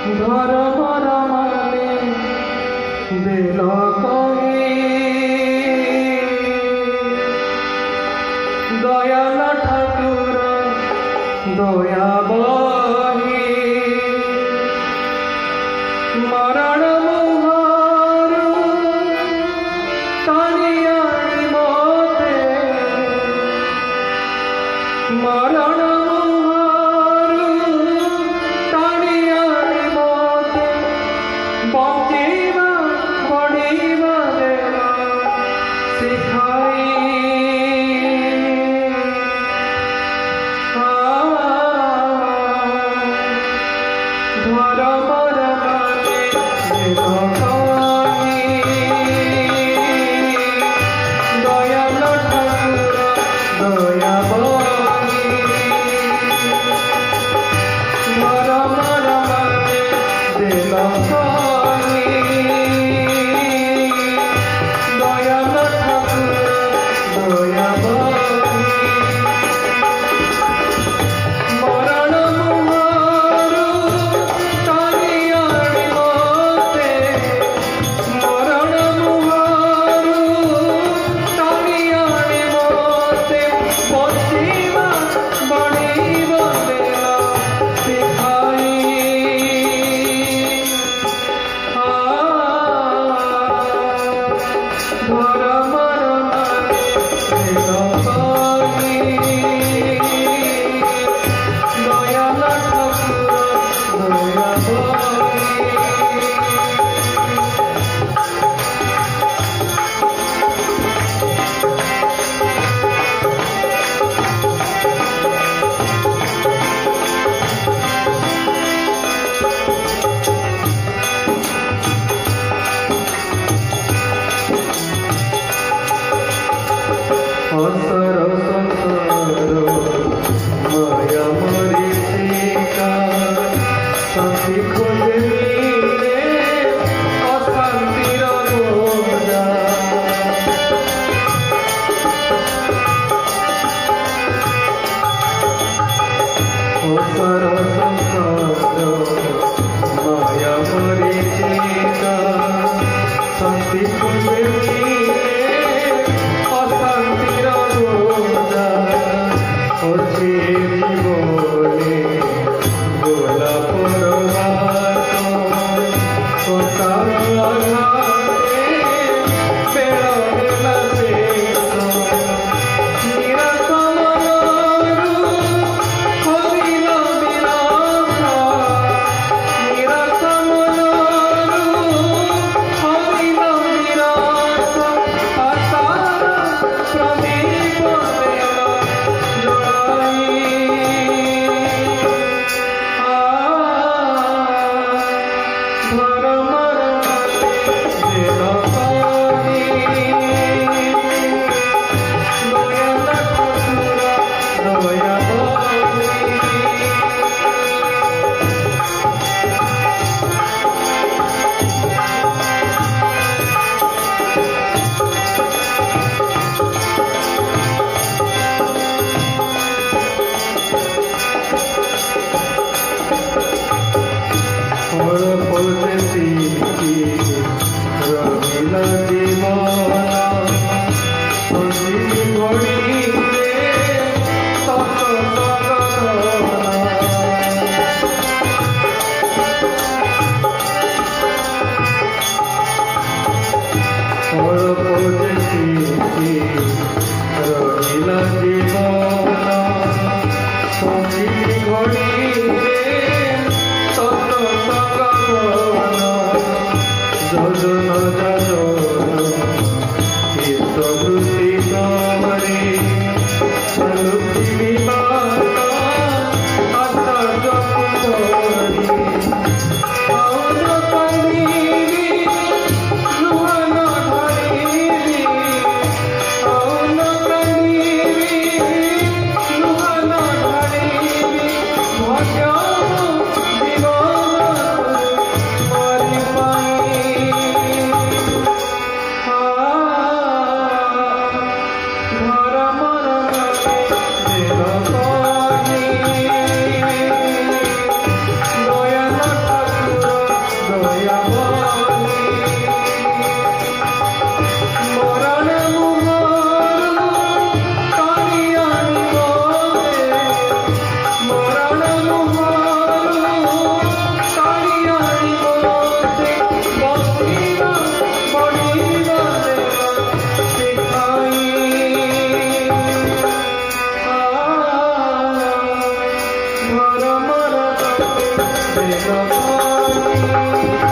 ধর্মর মানে দিল কহি দয়াল ঠাকুর দয়া বহি মরণ মুহারু টানিয়ানি মতে মরণ মুহারু টানিয়ানি মতে বঞ্চিবা বড়িবা দেবা শিখাই ধর্মর মানে দয়াল ঠাকুর দয়া বহি ধর্মর মানে দিল কহি দয়াল ঠাকুর দয়া বহি মরণ মুহারু টানিয়ানি মতে মরণ মুহারু টানিয়ানি মতে বঞ্চিবা বড়িবা দেবা শিখাই ধর্মর মানে দিল কহি দয়াল ঠাকুর দয়া বহি অসর সংসার মায়া মরিচিকা শান্তি খোঁজে মিলে অশান্তির বোঝা অসর সংসার মায়া মরিচিকা শান্তি খোঁজে মিলে অশান্তির বোঝা হচ্ছে জীবনে গোলাপর ভাত কোথাও আঘাতে বেড়াইলা শেষ নিরাসমরু হরিল বিনাশ নিরাসমরু হরিল বিনাশ আশার প্রদীপ দেলা জড়াই Thank you.